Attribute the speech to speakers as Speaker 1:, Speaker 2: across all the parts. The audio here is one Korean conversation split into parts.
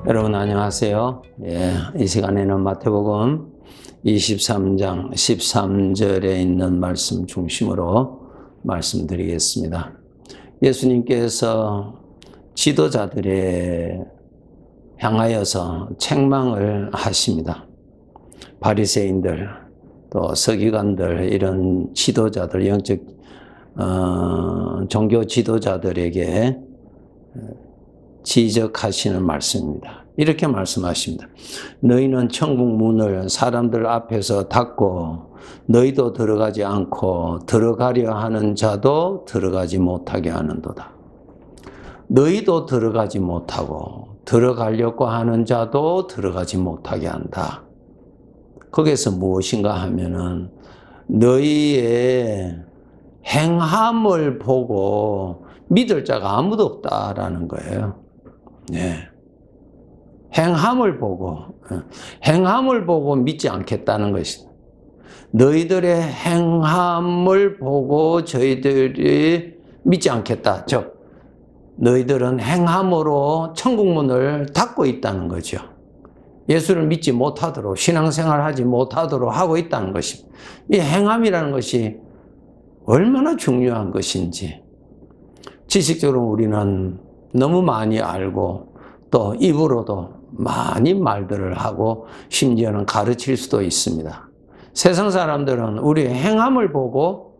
Speaker 1: 여러분 안녕하세요. 이 시간에는 마태복음 23장 13절에 있는 말씀 중심으로 말씀드리겠습니다. 예수님께서 지도자들에 향하여서 책망을 하십니다. 바리새인들 또 서기관들 이런 지도자들 영적 종교 지도자들에게 지적하시는 말씀입니다. 이렇게 말씀하십니다. 너희는 천국 문을 사람들 앞에서 닫고 너희도 들어가지 않고 들어가려 하는 자도 들어가지 못하게 하는도다. 너희도 들어가지 못하고 들어가려고 하는 자도 들어가지 못하게 한다. 거기에서 무엇인가 하면은 너희의 행함을 보고 믿을 자가 아무도 없다라는 거예요. 네. 행함을 보고 믿지 않겠다는 것이다. 너희들의 행함을 보고 저희들이 믿지 않겠다. 즉, 너희들은 행함으로 천국문을 닫고 있다는 거죠. 예수를 믿지 못하도록, 신앙생활 하지 못하도록 하고 있다는 것입니다. 이 행함이라는 것이 얼마나 중요한 것인지, 지식적으로 우리는 너무 많이 알고 또 입으로도 많이 말들을 하고 심지어는 가르칠 수도 있습니다. 세상 사람들은 우리의 행함을 보고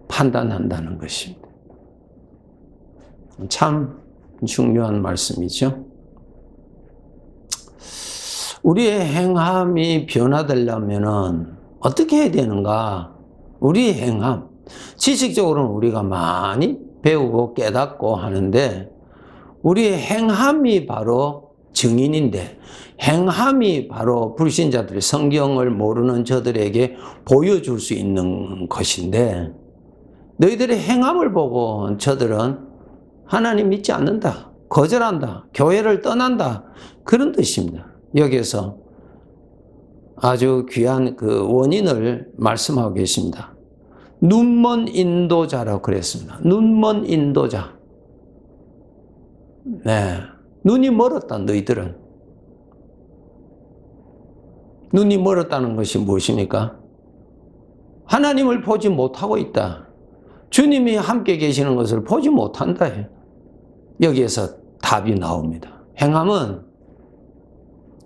Speaker 1: 판단한다는 것입니다. 참 중요한 말씀이죠. 우리의 행함이 변화되려면 어떻게 해야 되는가? 우리의 행함. 지식적으로는 우리가 많이 배우고 깨닫고 하는데 우리의 행함이 바로 증인인데 행함이 바로 불신자들이 성경을 모르는 저들에게 보여줄 수 있는 것인데 너희들의 행함을 보고 저들은 하나님 믿지 않는다, 거절한다, 교회를 떠난다 그런 뜻입니다. 여기에서 아주 귀한 그 원인을 말씀하고 계십니다. 눈먼 인도자라고 그랬습니다. 눈먼 인도자. 네. 눈이 멀었다, 너희들은. 눈이 멀었다는 것이 무엇입니까? 하나님을 보지 못하고 있다. 주님이 함께 계시는 것을 보지 못한다. 여기에서 답이 나옵니다. 행함은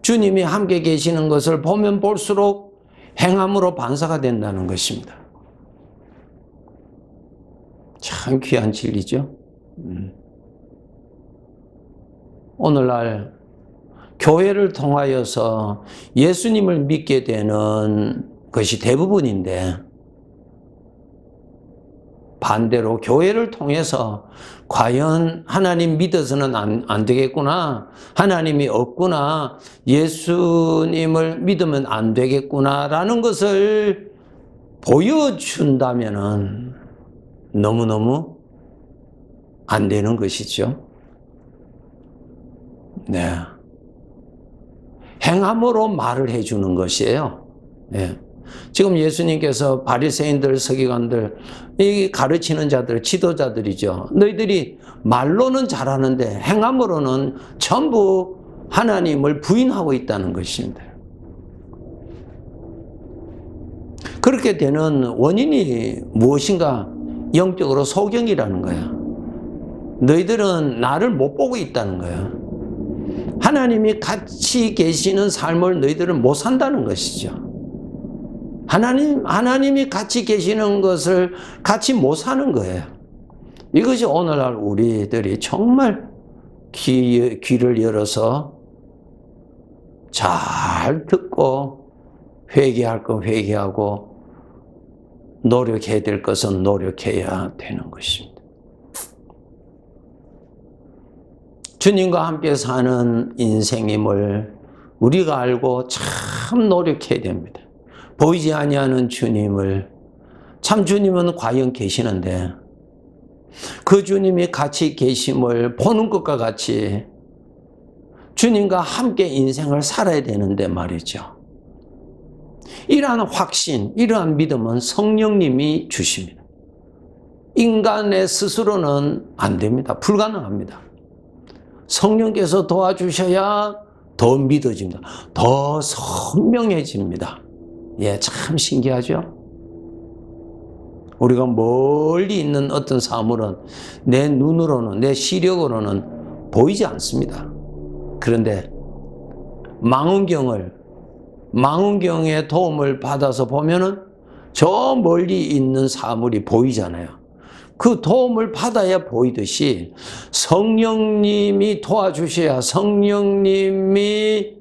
Speaker 1: 주님이 함께 계시는 것을 보면 볼수록 행함으로 반사가 된다는 것입니다. 참 귀한 진리죠. 오늘날 교회를 통하여서 예수님을 믿게 되는 것이 대부분인데 반대로 교회를 통해서 과연 하나님 믿어서는 안 되겠구나, 하나님이 없구나, 예수님을 믿으면 안 되겠구나라는 것을 보여준다면은 너무너무 안 되는 것이죠. 네. 행함으로 말을 해주는 것이에요. 네. 지금 예수님께서 바리새인들, 서기관들, 이 가르치는 자들, 지도자들이죠. 너희들이 말로는 잘하는데 행함으로는 전부 하나님을 부인하고 있다는 것입니다. 그렇게 되는 원인이 무엇인가? 영적으로 소경이라는 거야. 너희들은 나를 못 보고 있다는 거야. 하나님이 같이 계시는 삶을 너희들은 못 산다는 것이죠. 하나님이 같이 계시는 것을 같이 못 사는 거예요. 이것이 오늘날 우리들이 정말 귀를 열어서 잘 듣고 회개할 거 회개하고 노력해야 될 것은 노력해야 되는 것입니다. 주님과 함께 사는 인생임을 우리가 알고 참 노력해야 됩니다. 보이지 아니하는 주님을, 참 주님은 과연 계시는데 그 주님이 같이 계심을 보는 것과 같이 주님과 함께 인생을 살아야 되는데 말이죠. 이러한 확신, 이러한 믿음은 성령님이 주십니다. 인간의 스스로는 안 됩니다. 불가능합니다. 성령께서 도와주셔야 더 믿어집니다. 더 선명해집니다. 예, 참 신기하죠? 우리가 멀리 있는 어떤 사물은 내 눈으로는, 내 시력으로는 보이지 않습니다. 그런데 망원경의 도움을 받아서 보면은 저 멀리 있는 사물이 보이잖아요. 그 도움을 받아야 보이듯이 성령님이 도와주셔야, 성령님이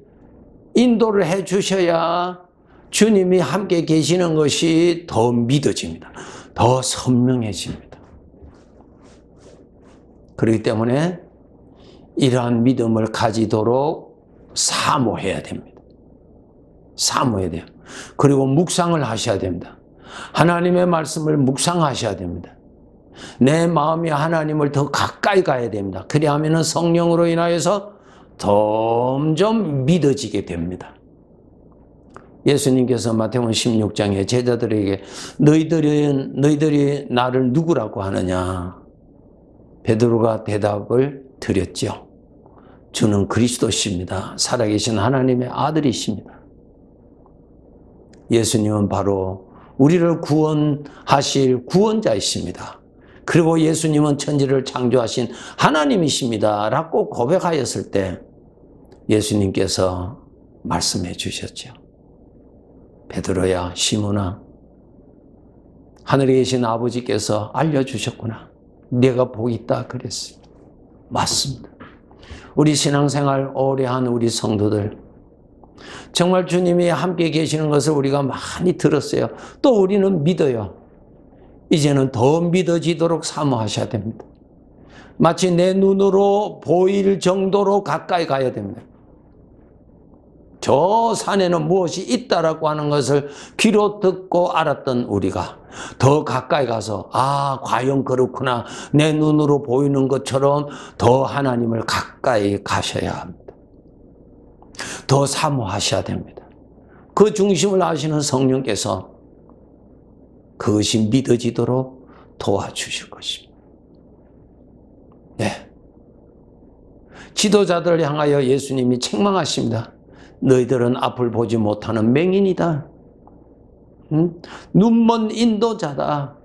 Speaker 1: 인도를 해 주셔야 주님이 함께 계시는 것이 더 믿어집니다. 더 선명해집니다. 그렇기 때문에 이러한 믿음을 가지도록 사모해야 됩니다. 사모해야 돼요. 그리고 묵상을 하셔야 됩니다. 하나님의 말씀을 묵상하셔야 됩니다. 내 마음이 하나님을 더 가까이 가야 됩니다. 그리하면 성령으로 인하여서 점점 믿어지게 됩니다. 예수님께서 마태복음 16장에 제자들에게 너희들이 나를 누구라고 하느냐? 베드로가 대답을 드렸죠. 주는 그리스도십니다. 살아계신 하나님의 아들이십니다. 예수님은 바로 우리를 구원하실 구원자이십니다. 그리고 예수님은 천지를 창조하신 하나님이십니다. 라고 고백하였을 때 예수님께서 말씀해 주셨죠. 베드로야, 시몬아, 하늘에 계신 아버지께서 알려주셨구나. 네가 복이 있다 그랬습니다. 맞습니다. 우리 신앙생활 오래 한 우리 성도들, 정말 주님이 함께 계시는 것을 우리가 많이 들었어요. 또 우리는 믿어요. 이제는 더 믿어지도록 사모하셔야 됩니다. 마치 내 눈으로 보일 정도로 가까이 가야 됩니다. 저 산에는 무엇이 있다라고 하는 것을 귀로 듣고 알았던 우리가 더 가까이 가서 과연 그렇구나, 내 눈으로 보이는 것처럼 더 하나님을 가까이 가셔야 합니다. 더 사모하셔야 됩니다. 그 중심을 아시는 성령께서 그것이 믿어지도록 도와주실 것입니다. 네. 지도자들을 향하여 예수님이 책망하십니다. 너희들은 앞을 보지 못하는 맹인이다. 눈먼 인도자다.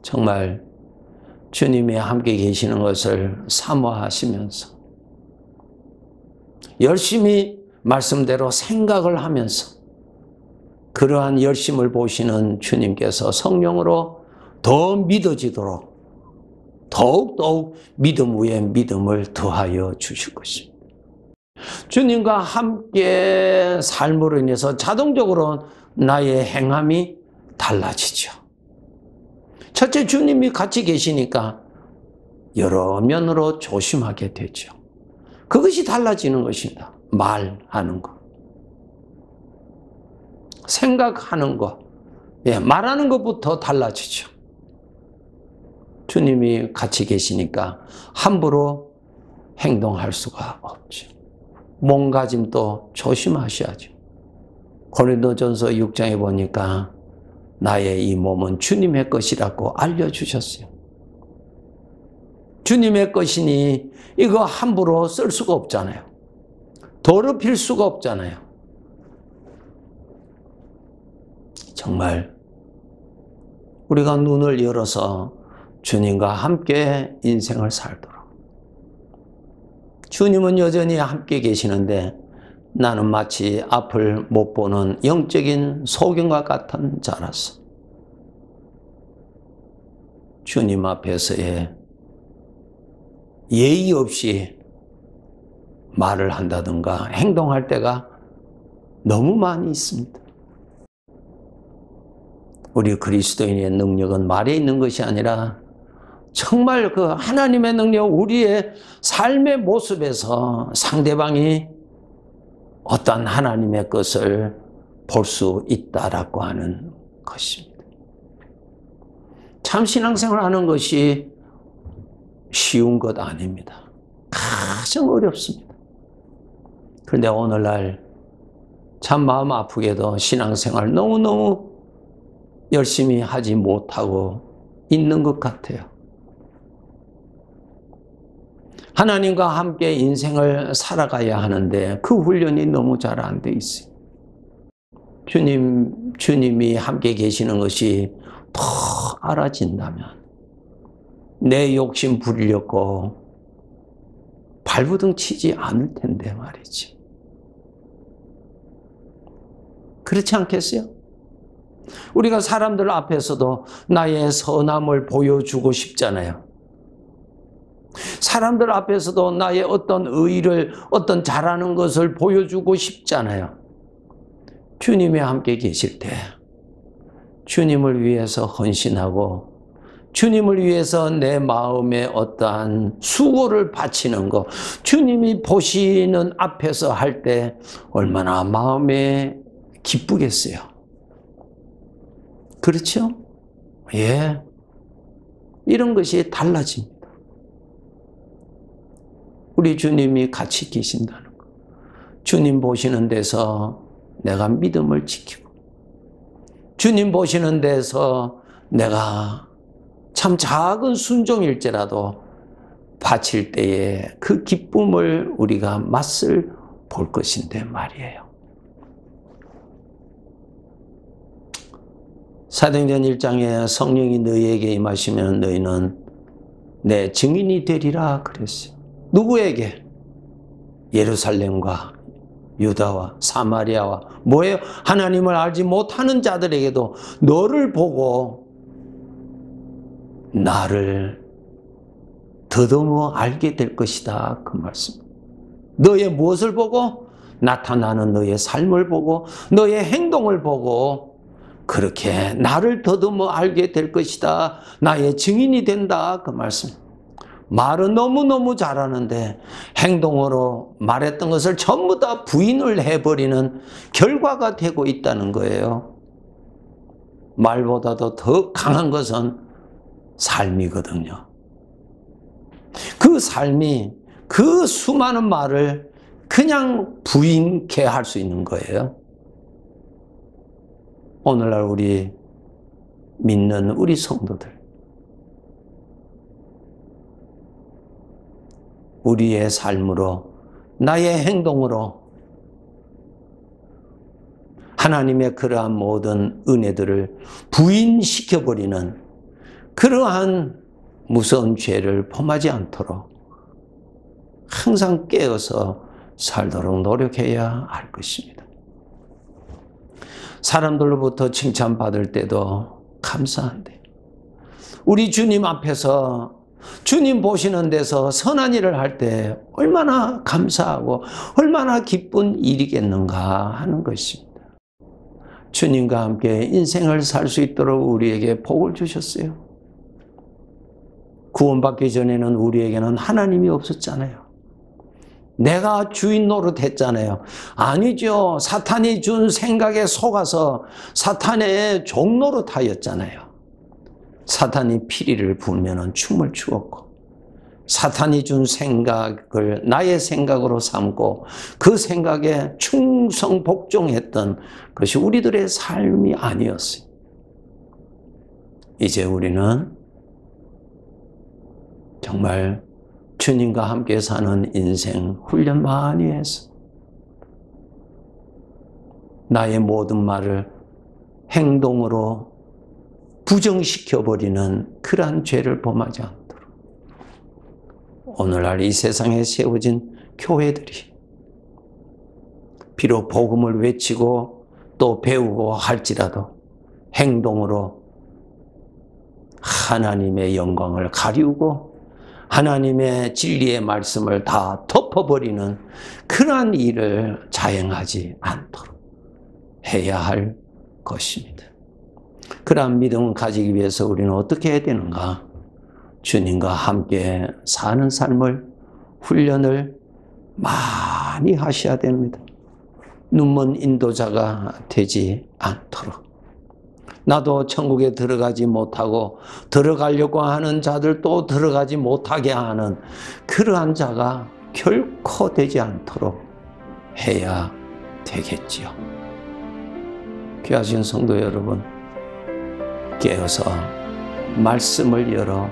Speaker 1: 정말 주님이 함께 계시는 것을 사모하시면서 열심히 말씀대로 생각을 하면서 그러한 열심을 보시는 주님께서 성령으로 더 믿어지도록 더욱 믿음 위에 믿음을 더하여 주실 것입니다. 주님과 함께 삶으로 인해서 자동적으로 나의 행함이 달라지죠. 첫째, 주님이 같이 계시니까 여러 면으로 조심하게 되죠. 그것이 달라지는 것입니다. 말하는 것, 생각하는 것, 말하는 것부터 달라지죠. 주님이 같이 계시니까 함부로 행동할 수가 없죠. 몸가짐도 조심하셔야죠. 고린도전서 6장에 보니까 나의 이 몸은 주님의 것이라고 알려주셨어요. 주님의 것이니 이거 함부로 쓸 수가 없잖아요. 더럽힐 수가 없잖아요. 정말 우리가 눈을 열어서 주님과 함께 인생을 살도록. 주님은 여전히 함께 계시는데 나는 마치 앞을 못 보는 영적인 소경과 같은 자라서 주님 앞에서의 예의 없이 말을 한다든가 행동할 때가 너무 많이 있습니다. 우리 그리스도인의 능력은 말에 있는 것이 아니라 정말 그 하나님의 능력, 우리의 삶의 모습에서 상대방이 어떤 하나님의 것을 볼 수 있다라고 하는 것입니다. 참 신앙생활 하는 것이 쉬운 것 아닙니다. 가장 어렵습니다. 그런데 오늘날 참 마음 아프게도 신앙생활 너무너무 열심히 하지 못하고 있는 것 같아요. 하나님과 함께 인생을 살아가야 하는데 그 훈련이 너무 잘 안 돼 있어요. 주님이 함께 계시는 것이 더 알아진다면 내 욕심 부리려고 발부둥 치지 않을 텐데 말이지. 그렇지 않겠어요? 우리가 사람들 앞에서도 나의 선함을 보여주고 싶잖아요. 사람들 앞에서도 나의 어떤 의의를, 어떤 잘하는 것을 보여주고 싶잖아요. 주님이 함께 계실 때 주님을 위해서 헌신하고 주님을 위해서 내 마음에 어떠한 수고를 바치는 것, 주님이 보시는 앞에서 할 때 얼마나 마음에 기쁘겠어요. 그렇죠? 예. 이런 것이 달라집니다. 우리 주님이 같이 계신다는 것. 주님 보시는 데서 내가 믿음을 지키고, 주님 보시는 데서 내가 참 작은 순종일지라도 바칠 때에 그 기쁨을 우리가 맛을 볼 것인데 말이에요. 사도행전 1장에 성령이 너희에게 임하시면 너희는 내 증인이 되리라 그랬어요. 누구에게? 예루살렘과 유다와 사마리아와 뭐예요? 하나님을 알지 못하는 자들에게도 너를 보고 나를 더더욱 알게 될 것이다. 그 말씀. 너의 무엇을 보고? 나타나는 너의 삶을 보고 너의 행동을 보고 그렇게 나를 더더욱 알게 될 것이다. 나의 증인이 된다. 그 말씀. 말은 너무너무 잘하는데 행동으로 말했던 것을 전부 다 부인을 해버리는 결과가 되고 있다는 거예요. 말보다도 더 강한 것은 삶이거든요. 그 삶이 그 수많은 말을 그냥 부인케 할 수 있는 거예요. 오늘날 우리 믿는 우리 성도들, 우리의 삶으로, 나의 행동으로 하나님의 그러한 모든 은혜들을 부인시켜버리는 그러한 무서운 죄를 범하지 않도록 항상 깨어서 살도록 노력해야 할 것입니다. 사람들로부터 칭찬받을 때도 감사한데 우리 주님 앞에서 주님 보시는 데서 선한 일을 할 때 얼마나 감사하고 얼마나 기쁜 일이겠는가 하는 것입니다. 주님과 함께 인생을 살 수 있도록 우리에게 복을 주셨어요. 구원받기 전에는 우리에게는 하나님이 없었잖아요. 내가 주인 노릇했잖아요. 아니죠. 사탄이 준 생각에 속아서 사탄의 종노릇하였잖아요. 사탄이 피리를 불면 춤을 추었고 사탄이 준 생각을 나의 생각으로 삼고 그 생각에 충성복종했던 것이 우리들의 삶이 아니었어요. 이제 우리는 정말 주님과 함께 사는 인생 훈련 많이 해서 나의 모든 말을 행동으로 부정시켜버리는 그러한 죄를 범하지 않도록 오늘날 이 세상에 세워진 교회들이 비록 복음을 외치고 또 배우고 할지라도 행동으로 하나님의 영광을 가리우고 하나님의 진리의 말씀을 다 덮어버리는 그러한 일을 자행하지 않도록 해야 할 것입니다. 그러한 믿음을 가지기 위해서 우리는 어떻게 해야 되는가? 주님과 함께 사는 삶을 훈련을 많이 하셔야 됩니다. 눈먼 인도자가 되지 않도록. 나도 천국에 들어가지 못하고 들어가려고 하는 자들도 들어가지 못하게 하는 그러한 자가 결코 되지 않도록 해야 되겠지요. 귀하신 성도 여러분, 깨어서 말씀을 열어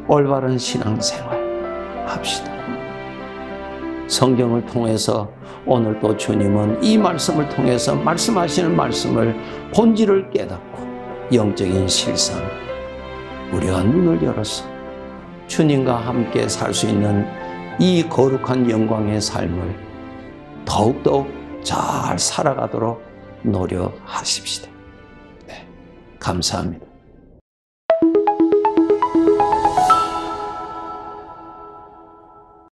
Speaker 1: 올바른 신앙생활 합시다. 성경을 통해서 오늘 또 주님은 이 말씀을 통해서 말씀하시는 말씀을 본질을 깨닫고 영적인 실상 우리가 눈을 열어서 주님과 함께 살 수 있는 이 거룩한 영광의 삶을 더욱더욱 잘 살아가도록 노력하십시다. 네, 감사합니다.